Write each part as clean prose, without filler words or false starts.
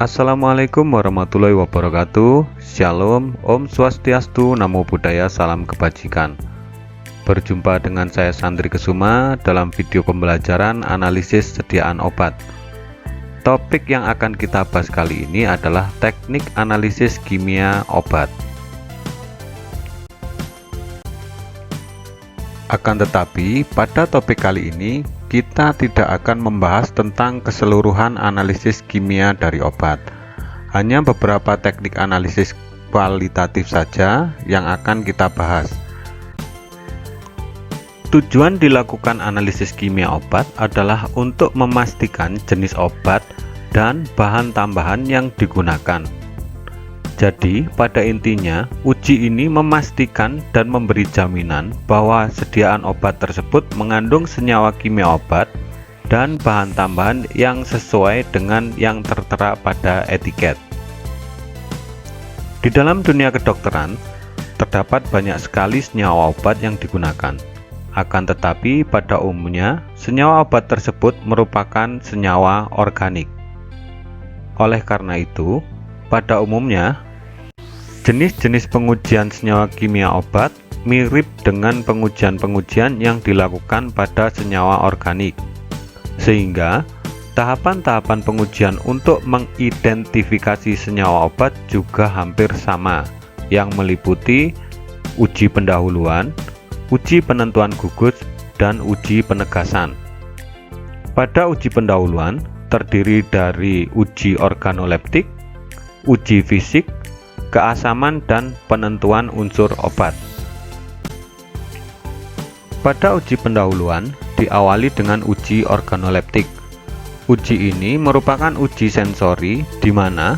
Assalamualaikum warahmatullahi wabarakatuh. Shalom, Om Swastiastu, Namo Buddhaya, salam kebajikan. Berjumpa dengan saya Sandri Kesuma dalam video pembelajaran analisis sediaan obat. Topik yang akan kita bahas kali ini adalah teknik analisis kimia obat. Akan tetapi, pada topik kali ini kita tidak akan membahas tentang keseluruhan analisis kimia dari obat. Hanya beberapa teknik analisis kualitatif saja yang akan kita bahas. Tujuan dilakukan analisis kimia obat adalah untuk memastikan jenis obat dan bahan tambahan yang digunakan. Jadi, pada intinya, uji ini memastikan dan memberi jaminan bahwa sediaan obat tersebut mengandung senyawa kimia obat dan bahan tambahan yang sesuai dengan yang tertera pada etiket. Di dalam dunia kedokteran, terdapat banyak sekali senyawa obat yang digunakan. Akan tetapi, pada umumnya, senyawa obat tersebut merupakan senyawa organik. Oleh karena itu, pada umumnya, jenis-jenis pengujian senyawa kimia obat mirip dengan pengujian-pengujian yang dilakukan pada senyawa organik, sehingga tahapan-tahapan pengujian untuk mengidentifikasi senyawa obat juga hampir sama, yang meliputi uji pendahuluan, uji penentuan gugus, dan uji penegasan. Pada uji pendahuluan terdiri dari uji organoleptik, uji fisik, keasaman, dan penentuan unsur obat. Pada uji pendahuluan diawali dengan uji organoleptik. Uji ini merupakan uji sensori di mana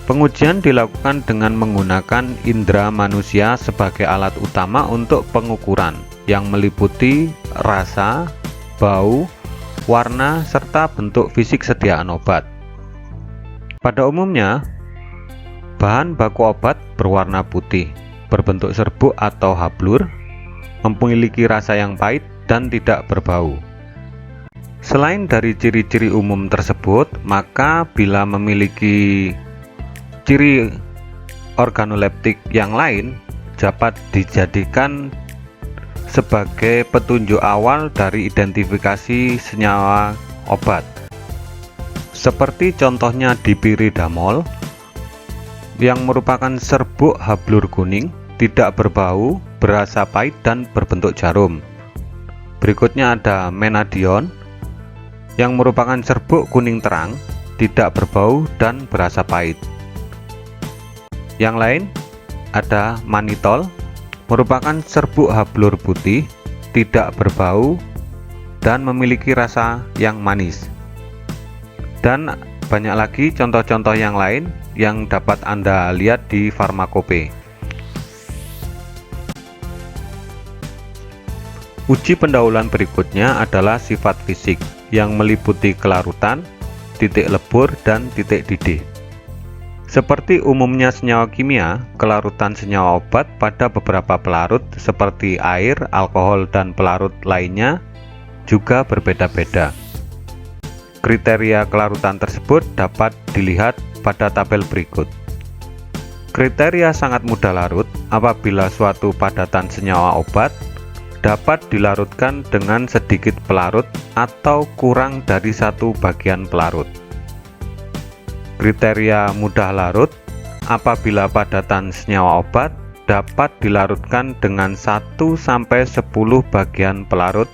pengujian dilakukan dengan menggunakan indera manusia sebagai alat utama untuk pengukuran yang meliputi rasa, bau, warna, serta bentuk fisik sediaan obat. Pada umumnya, bahan baku obat berwarna putih, berbentuk serbuk atau hablur, memiliki rasa yang pahit dan tidak berbau. Selain dari ciri-ciri umum tersebut, maka bila memiliki ciri organoleptik yang lain, dapat dijadikan sebagai petunjuk awal dari identifikasi senyawa obat. Seperti contohnya dipiridamol, yang merupakan serbuk hablur kuning, tidak berbau, berasa pahit, dan berbentuk jarum. Berikutnya ada menadion, yang merupakan serbuk kuning terang, tidak berbau, dan berasa pahit. Yang lain ada manitol, merupakan serbuk hablur putih, tidak berbau, dan memiliki rasa yang manis. Dan banyak lagi contoh-contoh yang lain yang dapat Anda lihat di farmakope. Uji pendahuluan berikutnya adalah sifat fisik yang meliputi kelarutan, titik lebur, dan titik didih. Seperti umumnya senyawa kimia, kelarutan senyawa obat pada beberapa pelarut seperti air, alkohol, dan pelarut lainnya juga berbeda-beda. Kriteria kelarutan tersebut dapat dilihat pada tabel berikut. Kriteria sangat mudah larut apabila suatu padatan senyawa obat dapat dilarutkan dengan sedikit pelarut atau kurang dari satu bagian pelarut. Kriteria mudah larut apabila padatan senyawa obat dapat dilarutkan dengan 1-10 bagian pelarut,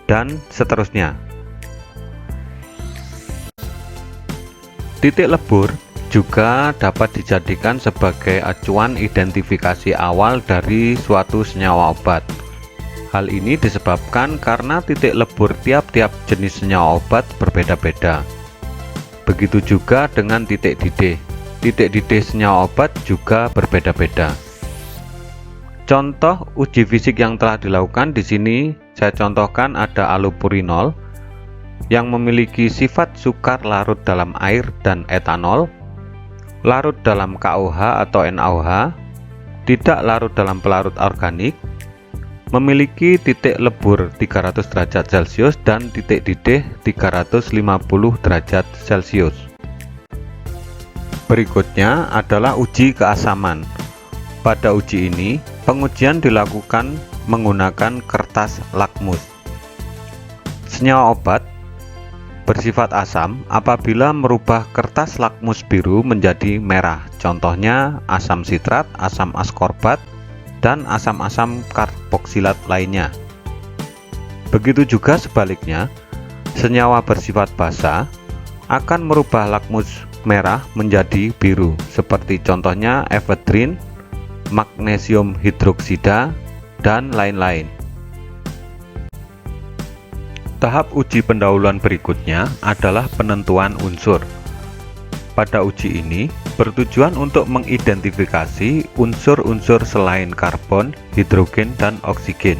dan seterusnya. Titik lebur juga dapat dijadikan sebagai acuan identifikasi awal dari suatu senyawa obat. Hal ini disebabkan karena titik lebur tiap-tiap jenis senyawa obat berbeda-beda. Begitu juga dengan titik didih. Titik didih senyawa obat juga berbeda-beda. Contoh uji fisik yang telah dilakukan di sini saya contohkan ada allopurinol yang memiliki sifat sukar larut dalam air dan etanol, larut dalam KOH atau NaOH, tidak larut dalam pelarut organik, memiliki titik lebur 300 derajat Celcius dan titik didih 350 derajat Celcius. Berikutnya adalah uji keasaman. Pada uji ini, pengujian dilakukan menggunakan kertas lakmus. Senyawa obat bersifat asam apabila merubah kertas lakmus biru menjadi merah. Contohnya asam sitrat, asam askorbat, dan asam-asam karboksilat lainnya. Begitu juga sebaliknya, senyawa bersifat basa akan merubah lakmus merah menjadi biru, seperti contohnya efedrin, magnesium hidroksida, dan lain-lain. Tahap uji pendahuluan berikutnya adalah penentuan unsur. Pada uji ini bertujuan untuk mengidentifikasi unsur-unsur selain karbon, hidrogen, dan oksigen.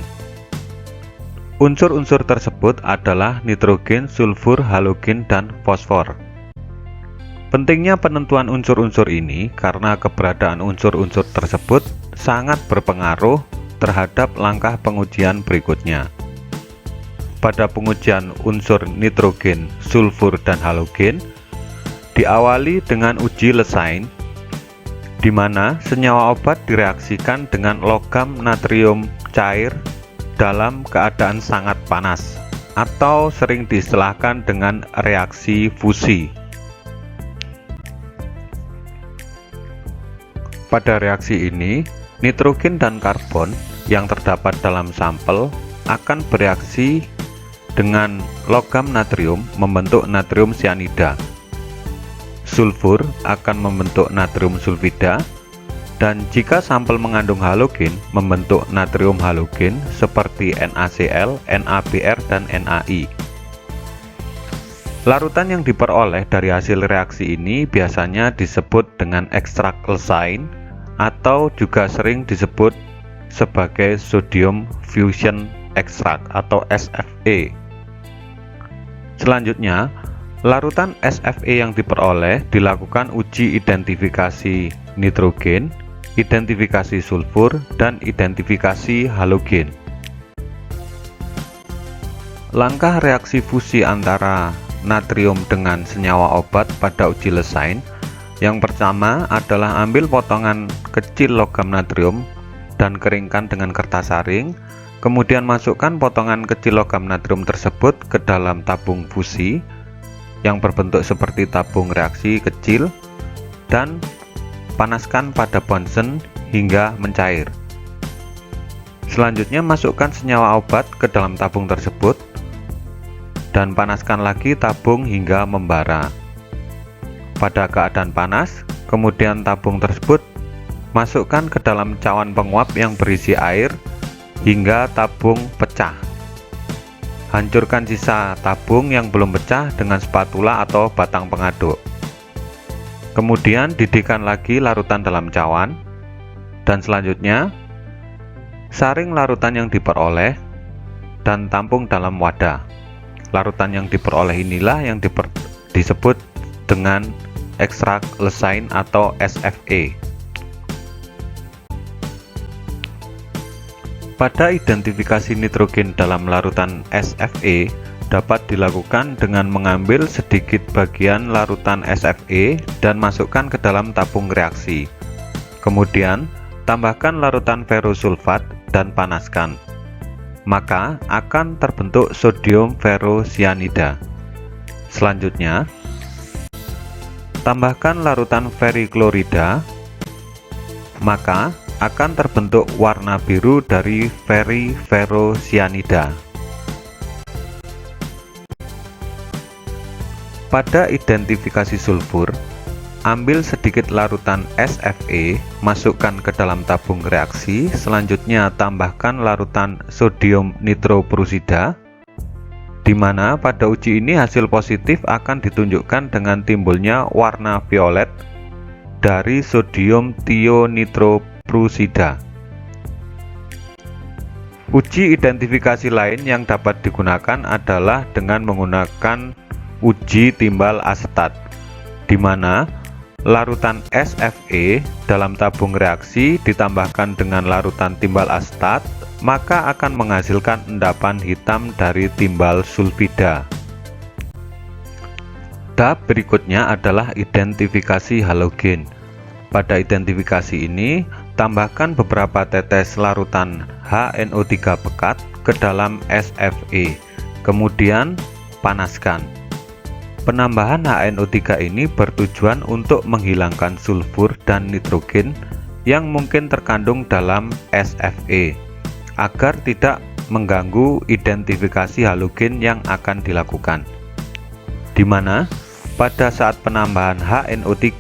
Unsur-unsur tersebut adalah nitrogen, sulfur, halogen, dan fosfor. Pentingnya penentuan unsur-unsur ini karena keberadaan unsur-unsur tersebut sangat berpengaruh terhadap langkah pengujian berikutnya. Pada pengujian unsur nitrogen, sulfur, dan halogen diawali dengan uji Lesain, di mana senyawa obat direaksikan dengan logam natrium cair dalam keadaan sangat panas, atau sering diistilahkan dengan reaksi fusi. Pada reaksi ini, nitrogen dan karbon yang terdapat dalam sampel akan bereaksi dengan logam natrium membentuk natrium cyanida. Sulfur akan membentuk natrium sulfida, dan jika sampel mengandung halogen membentuk natrium halogen seperti NaCl, NaBr, dan NaI. Larutan yang diperoleh dari hasil reaksi ini biasanya disebut dengan ekstrak Lesain atau juga sering disebut sebagai sodium fusion extract atau SFE. Selanjutnya, larutan SFE yang diperoleh dilakukan uji identifikasi nitrogen, identifikasi sulfur, dan identifikasi halogen. Langkah reaksi fusi antara natrium dengan senyawa obat pada uji Lesain, yang pertama adalah ambil potongan kecil logam natrium dan keringkan dengan kertas saring, kemudian masukkan potongan kecil logam natrium tersebut ke dalam tabung fusi yang berbentuk seperti tabung reaksi kecil dan panaskan pada Bunsen hingga mencair. Selanjutnya masukkan senyawa obat ke dalam tabung tersebut dan panaskan lagi tabung hingga membara. Pada keadaan panas, kemudian tabung tersebut masukkan ke dalam cawan penguap yang berisi air hingga tabung pecah. Hancurkan sisa tabung yang belum pecah dengan spatula atau batang pengaduk. Kemudian didihkan lagi larutan dalam cawan, dan selanjutnya saring larutan yang diperoleh dan tampung dalam wadah. Larutan yang diperoleh inilah yang disebut dengan ekstrak Lesain atau SFE. Pada identifikasi nitrogen dalam larutan SFE dapat dilakukan dengan mengambil sedikit bagian larutan SFE dan masukkan ke dalam tabung reaksi. Kemudian, tambahkan larutan ferrosulfat dan panaskan. Maka akan terbentuk sodium ferrocyanida. Selanjutnya, tambahkan larutan feriklorida, maka akan terbentuk warna biru dari ferrocyanida. Pada identifikasi sulfur, ambil sedikit larutan SFE, masukkan ke dalam tabung reaksi, selanjutnya tambahkan larutan sodium nitroprusida, di mana pada uji ini hasil positif akan ditunjukkan dengan timbulnya warna violet dari sodium thionitroprusida. Uji identifikasi lain yang dapat digunakan adalah dengan menggunakan uji timbal asetat, di mana larutan SFE dalam tabung reaksi ditambahkan dengan larutan timbal asetat, maka akan menghasilkan endapan hitam dari timbal sulfida. Tahap berikutnya adalah identifikasi halogen. Pada identifikasi ini, tambahkan beberapa tetes larutan HNO3 pekat ke dalam SFE, kemudian panaskan. Penambahan HNO3 ini bertujuan untuk menghilangkan sulfur dan nitrogen yang mungkin terkandung dalam SFE, agar tidak mengganggu identifikasi halogen yang akan dilakukan. Di mana pada saat penambahan HNO3,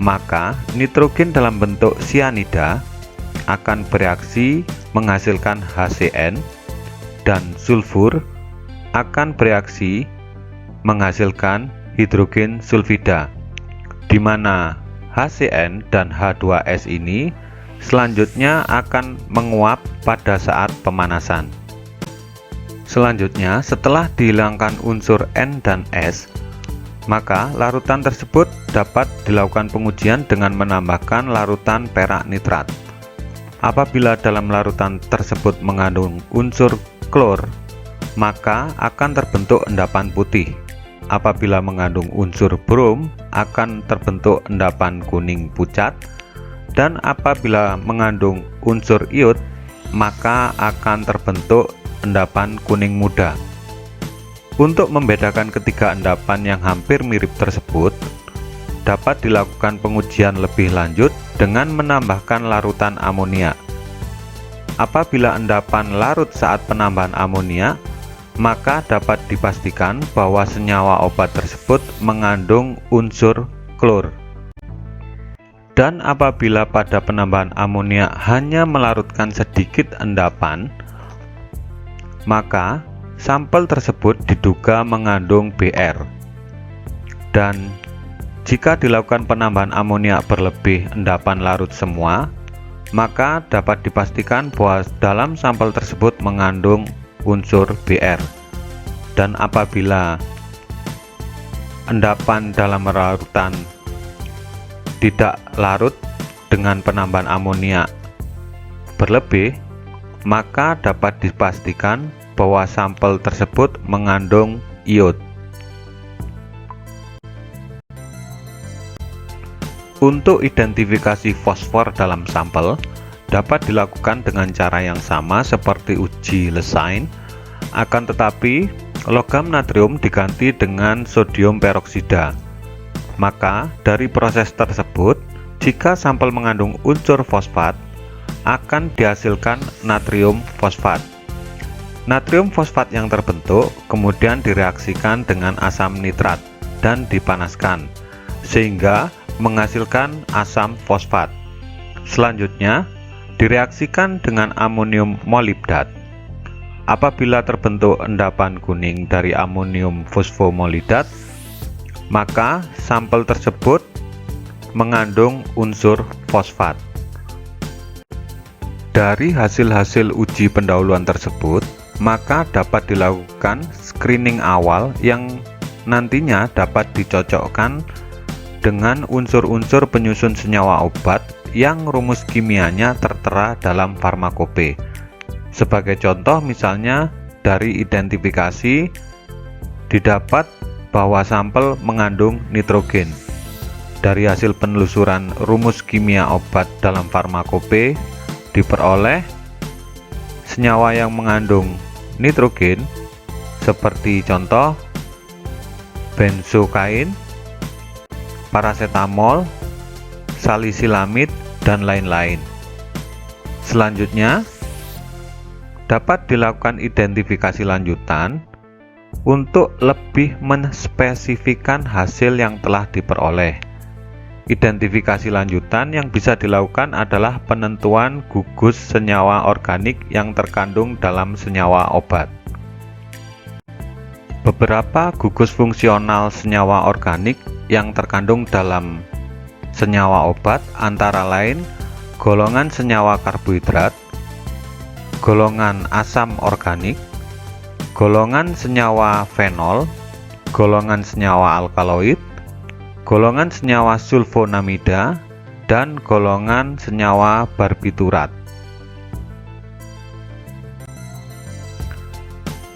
maka nitrogen dalam bentuk sianida akan bereaksi menghasilkan HCN dan sulfur akan bereaksi menghasilkan hidrogen sulfida, di mana HCN dan H2S ini selanjutnya akan menguap pada saat pemanasan. Selanjutnya, setelah dihilangkan unsur N dan S, maka larutan tersebut dapat dilakukan pengujian dengan menambahkan larutan perak nitrat. Apabila dalam larutan tersebut mengandung unsur klor, maka akan terbentuk endapan putih. Apabila mengandung unsur brom, akan terbentuk endapan kuning pucat. Dan apabila mengandung unsur iod, maka akan terbentuk endapan kuning muda. Untuk membedakan ketiga endapan yang hampir mirip tersebut, dapat dilakukan pengujian lebih lanjut dengan menambahkan larutan amonia. Apabila endapan larut saat penambahan amonia, maka dapat dipastikan bahwa senyawa obat tersebut mengandung unsur klor. Dan apabila pada penambahan amonia hanya melarutkan sedikit endapan, maka sampel tersebut diduga mengandung Br. Dan jika dilakukan penambahan amonia berlebih endapan larut semua, maka dapat dipastikan bahwa dalam sampel tersebut mengandung unsur Br. Dan apabila endapan dalam larutan tidak larut dengan penambahan amonia berlebih, maka dapat dipastikan bahwa sampel tersebut mengandung iod. Untuk identifikasi fosfor dalam sampel dapat dilakukan dengan cara yang sama seperti uji Lesain, akan tetapi logam natrium diganti dengan sodium peroksida. Maka dari proses tersebut, jika sampel mengandung unsur fosfat, akan dihasilkan natrium fosfat. Natrium fosfat yang terbentuk kemudian direaksikan dengan asam nitrat dan dipanaskan, sehingga menghasilkan asam fosfat. Selanjutnya, direaksikan dengan amonium molibdat. Apabila terbentuk endapan kuning dari amonium fosfomolidat, maka sampel tersebut mengandung unsur fosfat. Dari hasil-hasil uji pendahuluan tersebut, maka dapat dilakukan screening awal yang nantinya dapat dicocokkan dengan unsur-unsur penyusun senyawa obat yang rumus kimianya tertera dalam farmakope. Sebagai contoh, misalnya dari identifikasi didapat bahwa sampel mengandung nitrogen. Dari hasil penelusuran rumus kimia obat dalam farmakope diperoleh senyawa yang mengandung nitrogen seperti contoh benzokain, paracetamol, salisilamid, dan lain-lain. Selanjutnya, dapat dilakukan identifikasi lanjutan untuk lebih menspesifikkan hasil yang telah diperoleh. Identifikasi lanjutan yang bisa dilakukan adalah penentuan gugus senyawa organik yang terkandung dalam senyawa obat. Beberapa gugus fungsional senyawa organik yang terkandung dalam senyawa obat antara lain golongan senyawa karbohidrat, golongan asam organik, golongan senyawa fenol, golongan senyawa alkaloid, golongan senyawa sulfonamida, dan golongan senyawa barbiturat.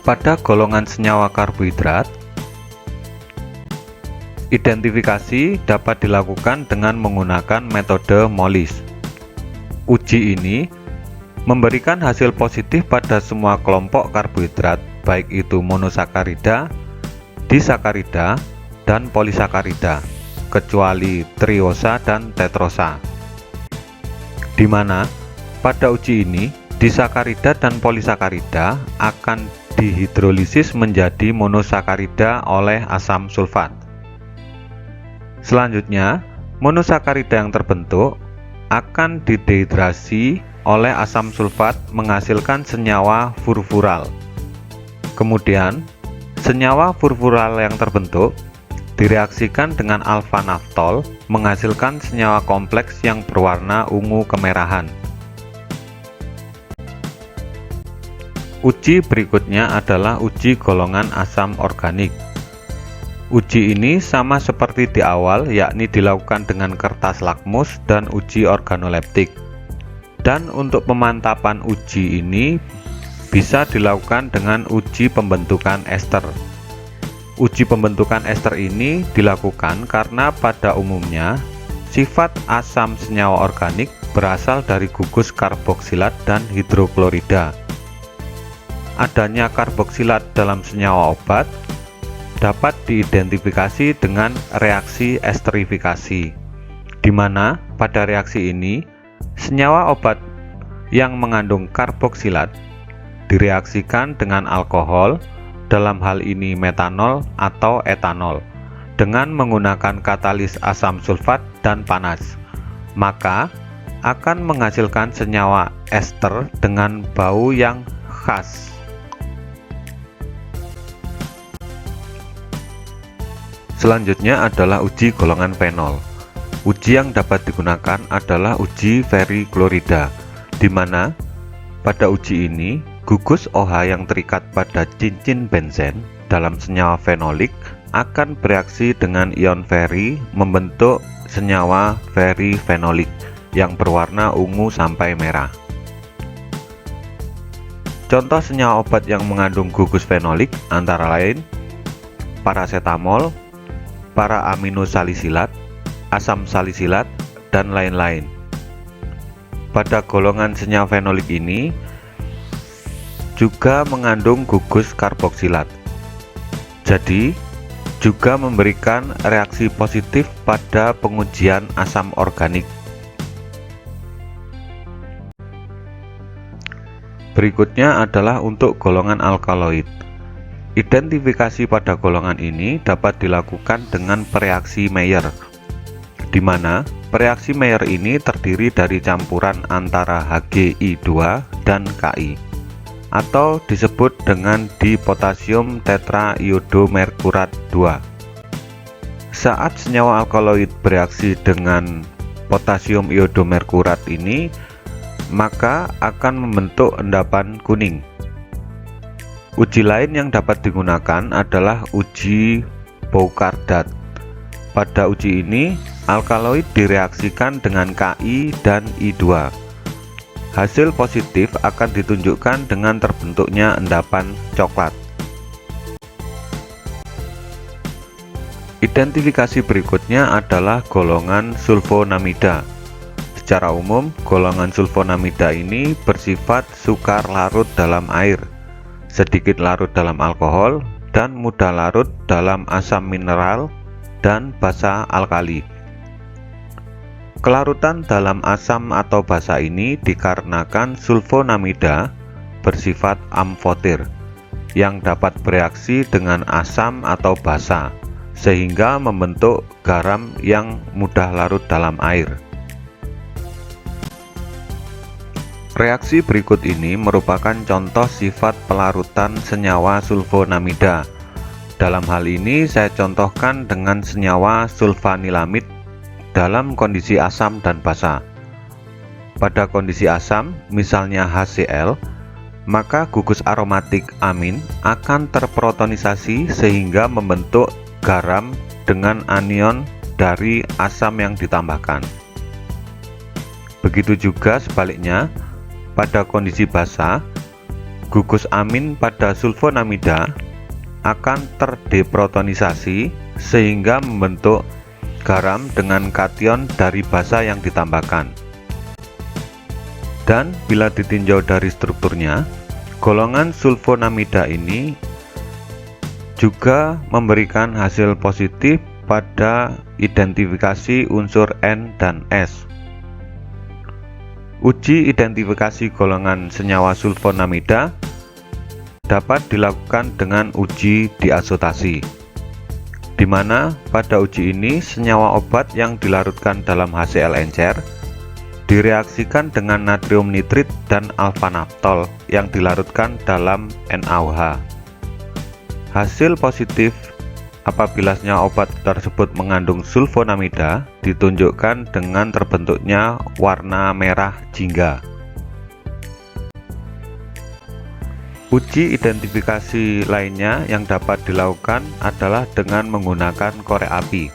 Pada golongan senyawa karbohidrat, Identifikasi dapat dilakukan dengan menggunakan metode MOLIS. Uji ini memberikan hasil positif pada semua kelompok karbohidrat, baik itu monosakarida, disakarida, dan polisakarida, kecuali triosa dan tetrosa. Di mana pada uji ini disakarida dan polisakarida akan dihidrolisis menjadi monosakarida oleh asam sulfat. Selanjutnya, monosakarida yang terbentuk akan didehidrasi oleh asam sulfat menghasilkan senyawa furfural. Kemudian, senyawa furfural yang terbentuk direaksikan dengan alfa naftol menghasilkan senyawa kompleks yang berwarna ungu kemerahan. Uji berikutnya adalah uji golongan asam organik. Uji ini sama seperti di awal, yakni dilakukan dengan kertas lakmus dan uji organoleptik. Dan untuk pemantapan uji ini bisa dilakukan dengan uji pembentukan ester. Uji pembentukan ester ini dilakukan karena pada umumnya sifat asam senyawa organik berasal dari gugus karboksilat dan hidroklorida. Adanya karboksilat dalam senyawa obat dapat diidentifikasi dengan reaksi esterifikasi, di mana pada reaksi ini senyawa obat yang mengandung karboksilat direaksikan dengan alkohol, dalam hal ini metanol atau etanol, dengan menggunakan katalis asam sulfat dan panas, maka akan menghasilkan senyawa ester dengan bau yang khas. Selanjutnya adalah uji golongan fenol. Uji yang dapat digunakan adalah uji feriklorida, di mana pada uji ini gugus OH yang terikat pada cincin benzen dalam senyawa fenolik akan bereaksi dengan ion feri membentuk senyawa ferifenolik yang berwarna ungu sampai merah. Contoh senyawa obat yang mengandung gugus fenolik antara lain parasetamol, para aminosalisilat, asam salisilat, dan lain-lain. Pada golongan senyawa fenolik ini juga mengandung gugus karboksilat, jadi juga memberikan reaksi positif pada pengujian asam organik. Berikutnya adalah untuk golongan alkaloid. Identifikasi pada golongan ini dapat dilakukan dengan pereaksi Mayer, di mana pereaksi Mayer ini terdiri dari campuran antara Hgi2 dan Ki, atau disebut dengan dipotasium tetraiodomerkurat 2. Saat senyawa alkaloid bereaksi dengan potasium iodomerkurat ini, maka akan membentuk endapan kuning. Uji lain yang dapat digunakan adalah uji Boucardat. Pada uji ini, alkaloid direaksikan dengan Ki dan I2. Hasil positif akan ditunjukkan dengan terbentuknya endapan coklat. Identifikasi berikutnya adalah golongan sulfonamida. Secara umum, golongan sulfonamida ini bersifat sukar larut dalam air, sedikit larut dalam alkohol, dan mudah larut dalam asam mineral dan basa alkali. Kelarutan dalam asam atau basa ini dikarenakan sulfonamida bersifat amfoter yang dapat bereaksi dengan asam atau basa sehingga membentuk garam yang mudah larut dalam air. Reaksi berikut ini merupakan contoh sifat pelarutan senyawa sulfonamida. Dalam hal ini saya contohkan dengan senyawa sulfanilamid dalam kondisi asam dan basa. Pada kondisi asam, misalnya HCl, maka gugus aromatik amin akan terprotonisasi sehingga membentuk garam dengan anion dari asam yang ditambahkan. Begitu juga sebaliknya, pada kondisi basa, gugus amin pada sulfonamida akan terdeprotonisasi sehingga membentuk garam dengan kation dari basa yang ditambahkan. Dan bila ditinjau dari strukturnya, golongan sulfonamida ini juga memberikan hasil positif pada identifikasi unsur N dan S. Uji identifikasi golongan senyawa sulfonamida dapat dilakukan dengan uji diasotasi, di mana pada uji ini senyawa obat yang dilarutkan dalam HCl encer direaksikan dengan natrium nitrit dan alfa naftol yang dilarutkan dalam NaOH. Hasil positif apabila senyawa obat tersebut mengandung sulfonamida ditunjukkan dengan terbentuknya warna merah jingga. Uji identifikasi lainnya yang dapat dilakukan adalah dengan menggunakan korek api,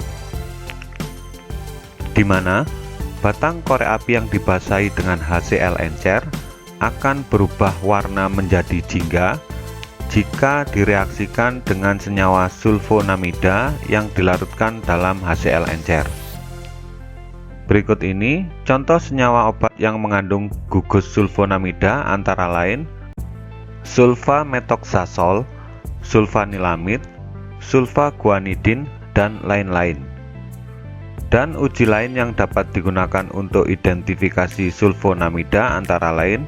di mana batang korek api yang dibasahi dengan HCl encer akan berubah warna menjadi jingga jika direaksikan dengan senyawa sulfonamida yang dilarutkan dalam HCl encer. Berikut ini contoh senyawa obat yang mengandung gugus sulfonamida antara lain sulfamethoxazole, sulfanilamid, sulfaguanidin, dan lain-lain. Dan uji lain yang dapat digunakan untuk identifikasi sulfonamida antara lain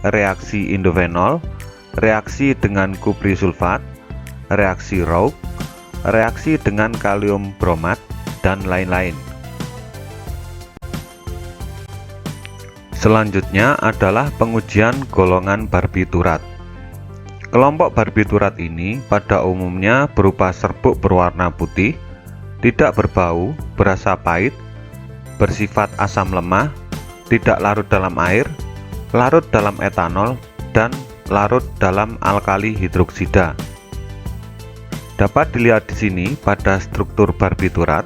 reaksi indofenol, reaksi dengan kuprisulfat, reaksi Rauch, reaksi dengan kalium bromat, dan lain-lain. Selanjutnya adalah pengujian golongan barbiturat. Kelompok barbiturat ini pada umumnya berupa serbuk berwarna putih, tidak berbau, berasa pahit, bersifat asam lemah, tidak larut dalam air, larut dalam etanol, dan larut dalam alkali hidroksida. Dapat dilihat di sini pada struktur barbiturat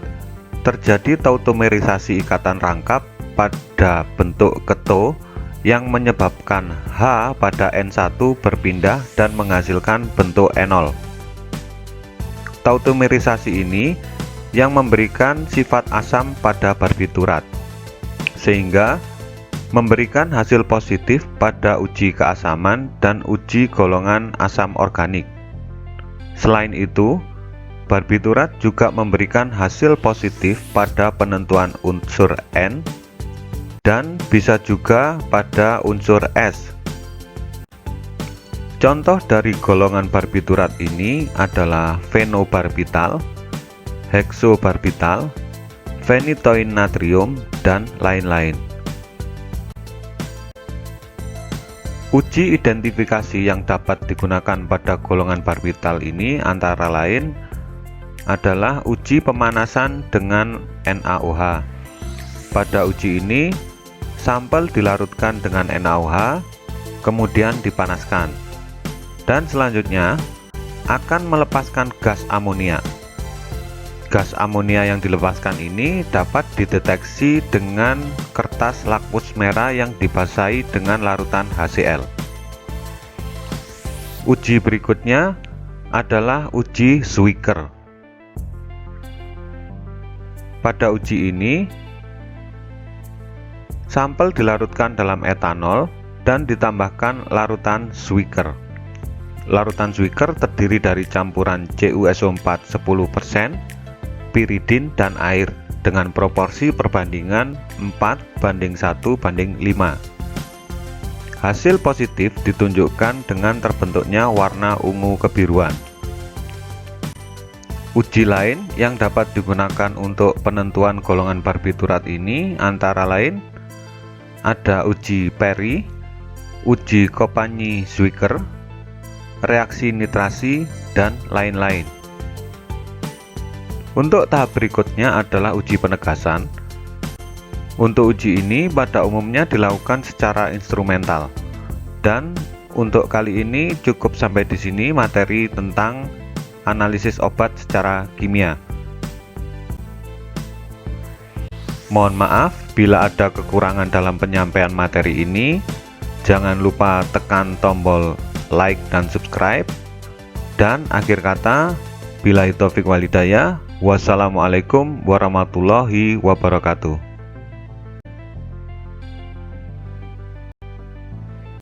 terjadi tautomerisasi ikatan rangkap pada bentuk keto yang menyebabkan H pada N1 berpindah dan menghasilkan bentuk enol. Tautomerisasi ini yang memberikan sifat asam pada barbiturat, sehingga memberikan hasil positif pada uji keasaman dan uji golongan asam organik. Selain itu, barbiturat juga memberikan hasil positif pada penentuan unsur N dan bisa juga pada unsur S. Contoh dari golongan barbiturat ini adalah fenobarbital, heksobarbital, phenytoin natrium, dan lain-lain. Uji identifikasi yang dapat digunakan pada golongan barbital ini antara lain adalah uji pemanasan dengan NaOH. Pada uji ini, sampel dilarutkan dengan NaOH, kemudian dipanaskan, dan selanjutnya akan melepaskan gas amonia. Gas amonia yang dilepaskan ini dapat dideteksi dengan kertas lakmus merah yang dibasahi dengan larutan HCl. Uji berikutnya adalah uji Zwicker. Pada uji ini, sampel dilarutkan dalam etanol dan ditambahkan larutan Zwicker. Larutan Zwicker terdiri dari campuran CuSO4 10%, piridin, dan air dengan proporsi perbandingan 4:1:5. Hasil positif ditunjukkan dengan terbentuknya warna ungu kebiruan. Uji lain yang dapat digunakan untuk penentuan golongan barbiturat ini antara lain ada uji Perry, uji Kopany-Zwicker, reaksi nitrasi, dan lain-lain. Untuk tahap berikutnya adalah uji penegasan. Untuk uji ini pada umumnya dilakukan secara instrumental. Dan untuk kali ini cukup sampai di sini materi tentang analisis obat secara kimia. Mohon maaf bila ada kekurangan dalam penyampaian materi ini. Jangan lupa tekan tombol like dan subscribe. Dan akhir kata, billahi taufiq walhidayah. Wassalamualaikum warahmatullahi wabarakatuh.